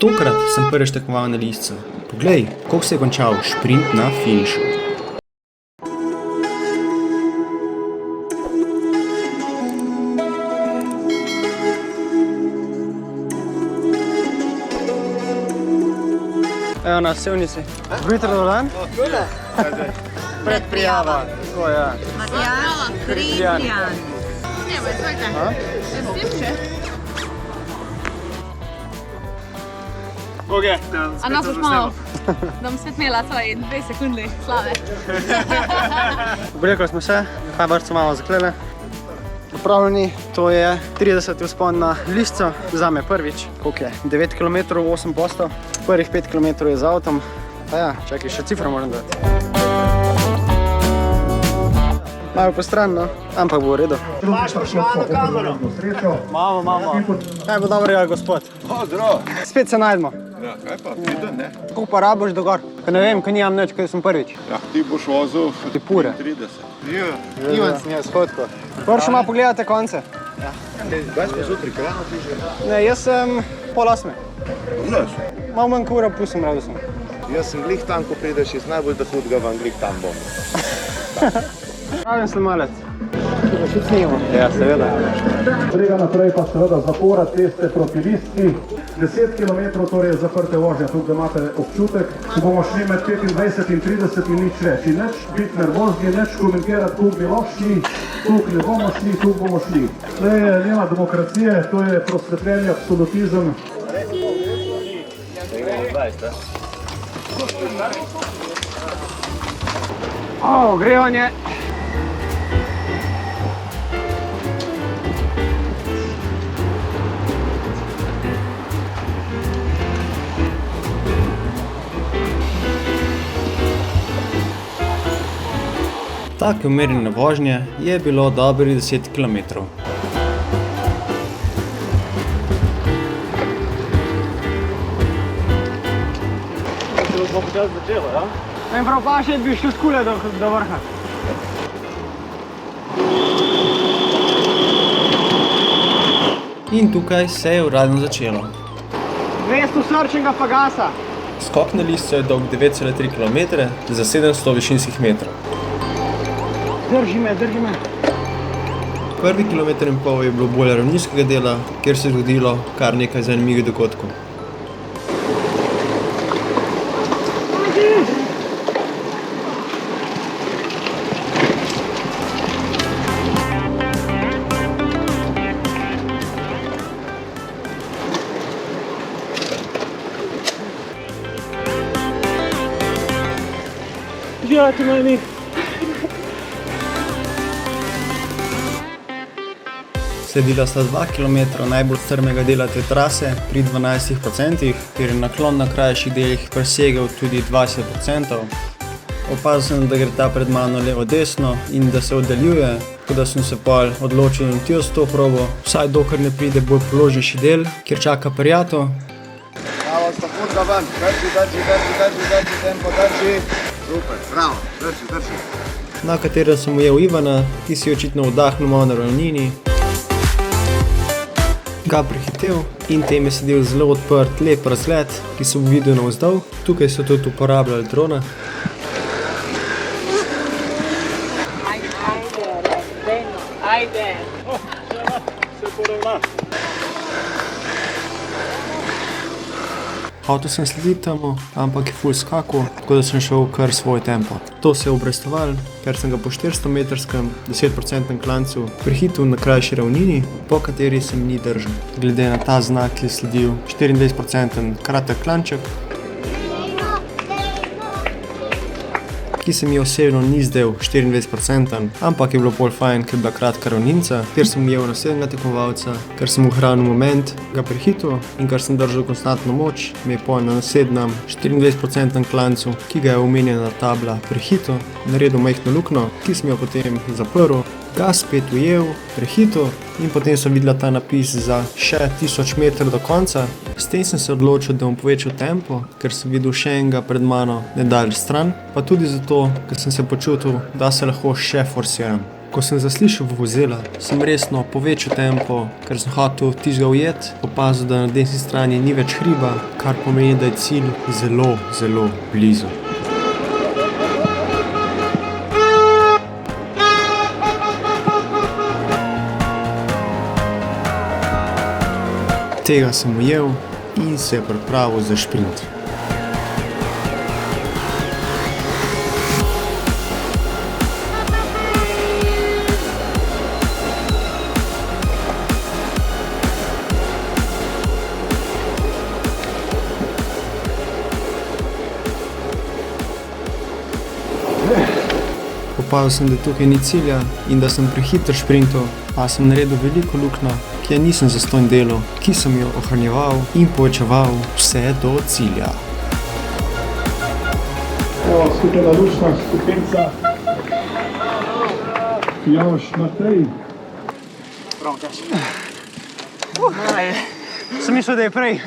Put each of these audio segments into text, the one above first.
Tokrat sem prvič tekmoval na listcu. Poglej, kako se je končal šprint na finišu. Evo nas, sevnici. Jutro, dober dan? Predprijava. Tako, ja. Matjaž Kristjan. Evo, izvolite. Boge. A nas boš malo, da bom svet imela svoji 2 sekundi slave. Obrekli smo se, kaj vrsto malo zaklele. Upravljeni, to je 30. vzpon na listco, zame prvič. Koliko je? 9 km, 8 postov. Prvih 5 km je z avtom. Pa ja, čakaj, še cifro moram dati. Malo postran, no, ampak bo v redu. Imaš pošljano kamero? Imamo. Kaj bo dobrega, gospod? Zdravo. Spet se najdemo. Ja, kaj pa, vidno, ne? Kako pa raboš do gor? Ko ne vem, ko nimam nič, ko sem prvič. Ja, ti boš vozil Pure. 30. Ivan sem jaz, hodko. Prvo še malo pogledate konce. Kdaj smo zjutraj, krajno ti že? Ne, jaz sem 7:30. Znaš, Malo manj ura, pustim, rado sem. jaz sem glih tam, ko prideš iz najbolj da hudega van, glih tam bom. Pravim snemalec. Še snimamo. Ja, seveda. Tega naprej pa seveda zapora ceste proti listki. 10 km torej je zaprte vožnje, tukaj imate občutek. Ko bomo šli med 25 in 30 in nič več. In nič biti nervozni, nič komentirati, tu bi lahko šli, tukaj ne bomo šli, tu bomo šli. To je njena demokracije, to je prosvetljenje, absolutizem. Ogrevanje. Take umirjene vožnje je bilo dobrih 10 km. Meni prav pa še bi šel s kule do vrha. In tukaj se je uradno začelo. 200 srčnega pagasa. Skok na listcu je dolg 9,3 km za 700 višinskih metrov. Drži me. Prvi kilometer in pol je bilo bolj ravninskega dela, kjer se je zgodilo kar nekaj zanimivih dogodkov. Živati meni. Sledila sta 2 km najbolj strmega dela te trase pri 12%, kjer je naklon na krajših delih presegel tudi 20%. Opazil sem, da gre ta pred mano levo desno in da se oddaljuje, tako da sem se pol odločil na tijo s to probo, vsaj dokler ne pride bolj položnejši del, kjer čaka prijatelj. Bravo, sta hudega van, drži, tempo, drži. Super, bravo, drži. Na katero sem ujel Ivana, ki si je očitno vdahnil malo na ravnini. Ga prehitev in tem je sedel zelo odprt, lep razgled, ki se bo videl navzdol. Tukaj so tudi uporabljali drona. Ajde. Avto sem sledil temu, ampak je ful skakal, tako da sem šel kar svoj tempo. To se je obrestoval, ker sem ga po 400-metrskem 10% klancu prehitil na krajši ravnini, po kateri se mi ni držal. Glede na ta znak je sledil 24% kratek klanček, ki se mi osebno ni zdel 24%, ampak je bilo bolj fajn, ker je bila kratka ravnica, kjer sem ujel naslednjega tekmovalca, ker sem ohranil moment, ga prehitil in ker sem držal konstantno moč, mi je pol na naslednjem 24% klancu, ki ga je omenjena tabla prehitil, naredil majhno luknjo, ki sem jo potem zaprl, ga spet ujel, prehitil in potem sem videla ta napis za še 1000 metrov do konca. S tem sem se odločil, da bom povečal tempo, ker sem videl še enega pred mano nedalj stran, pa tudi zato, ker sem se počutil, da se lahko še forsiram. Ko sem zaslišal vuvuzela, sem resno povečal tempo, ker sem hotel tistega ujeti, opazil, da na desni strani ni več hriba, kar pomeni, da je cilj zelo, zelo blizu. Tega sem ujel in se pripravil za šprint. Opazil sem, da tukaj ni cilja in da sem prehiter šprintal, a sem naredil veliko luknjo, ki je nisem zastonj delal, ki sem jo ohranjeval in povečeval vse do cilja. Skupina lučna skupinca. Jož Matej. Sem mislil, da je prej.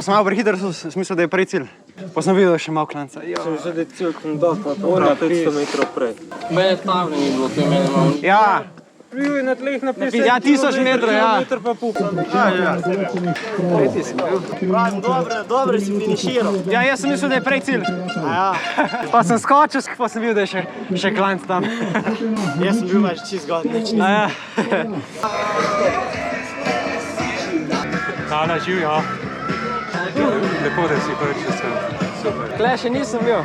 Sem malo prehiter, sem mislil, da je prej cilj. Pa sem videl še malo klanca. Sem že da je cilj kondota, ura 500 metrov prej. Mene tam ni bilo, to je mene malo. Ja, Bil je na tleh napisal. ja, 1000 metrov, ja. Kilometer pa pupam. Tretji si bil. Dobro si finiširal. Ja, jaz sem mislil, da je prej cilj. Pa sem skočil, pa sem videl, da je še klanc tam. Jaz sem bil več čist zgodnji. Hvala, živijo. Lepo, da si prvič sem. Super. Tle še nisem bil.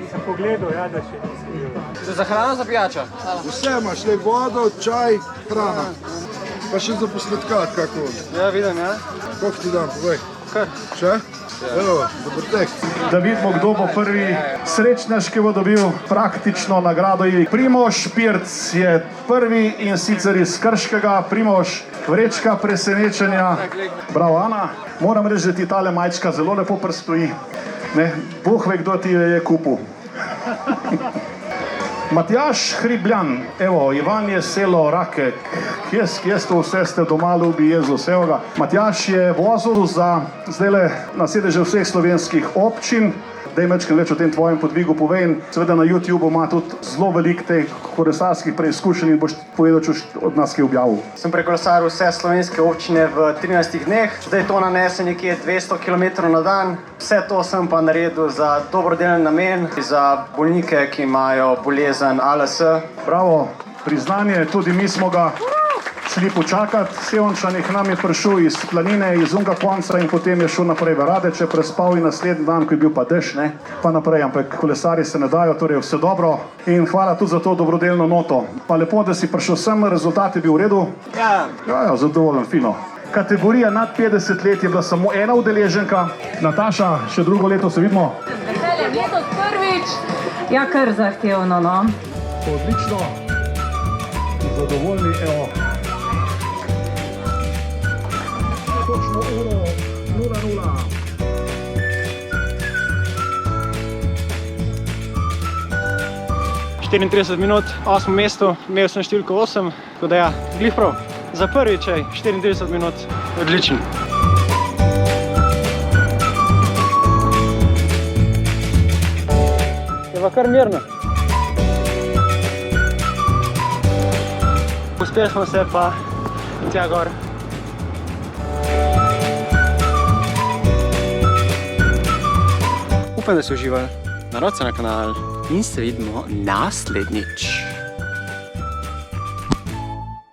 Sem pogledal, ja, da še nisem bil. Se za hrano, za pijačo? Vse imaš, le vodo, čaj, hrana. Pa še za posladkat, kako. Ja, vidim, ja. Koliko ti dam, povej? Kar? Še? Evo, dober tek. Da vidimo, kdo bo prvi srečnež, ki bo dobil praktično nagrado. Primož Pirc je prvi in sicer iz Krškega. Primož, vrečka presenečenja. Bravo, Ana. Moram reči, da ti tale majčka zelo lepo prstoji. Bog ve, kdo ti je kupil. Matjaž Hribljan, evo, Ivan je selo Rakek. Kje to vse ste doma, ljubi Jezus, evo ga. Matjaž je vozil za zdajle na sedeže vseh slovenskih občin. Daj mečkaj več o tem tvojem podvigu povej. Seveda na YouTubeu ima tudi zelo veliko teh kolesarskih preizkušenj in boš povedal, če od nas kaj objavil. Sem prekolesaril vse slovenske občine v 13 dneh. Zdaj to nanese nekje 200 km na dan. Vse to sem pa naredil za dobrodelni namen, za bolnike, ki imajo bolezen ALS. Bravo, priznanje, tudi mi smo ga šli počakati. Sevničan k nam je prišel iz planine, iz unga konca in potem je šel naprej v Radeče, prespal in naslednji dan, ko je bil pa dež, pa naprej, ampak kolesarji se ne dajo, torej vse dobro in hvala tudi za to dobrodelno noto. Pa lepo, da si prišel sem, rezultat je bil v redu? Ja, zadovoljen, fino. Kategorija nad 50 let je bila samo ena udeleženka. Nataša, še drugo leto se vidimo. Veselje, letos prvič. Ja, kar zahtevno, no. Odlično. Zadovoljni, evo. Točno uro 00. Minut, 8 mesto, imel sem številko 8, tako da ja, glih prav. Za prvič, 34 minut, odličen. Je pa kar mirno. Uspeli smo se pa tja gor. Upam, da ste uživali. Naročite na kanal in se vidimo naslednjič.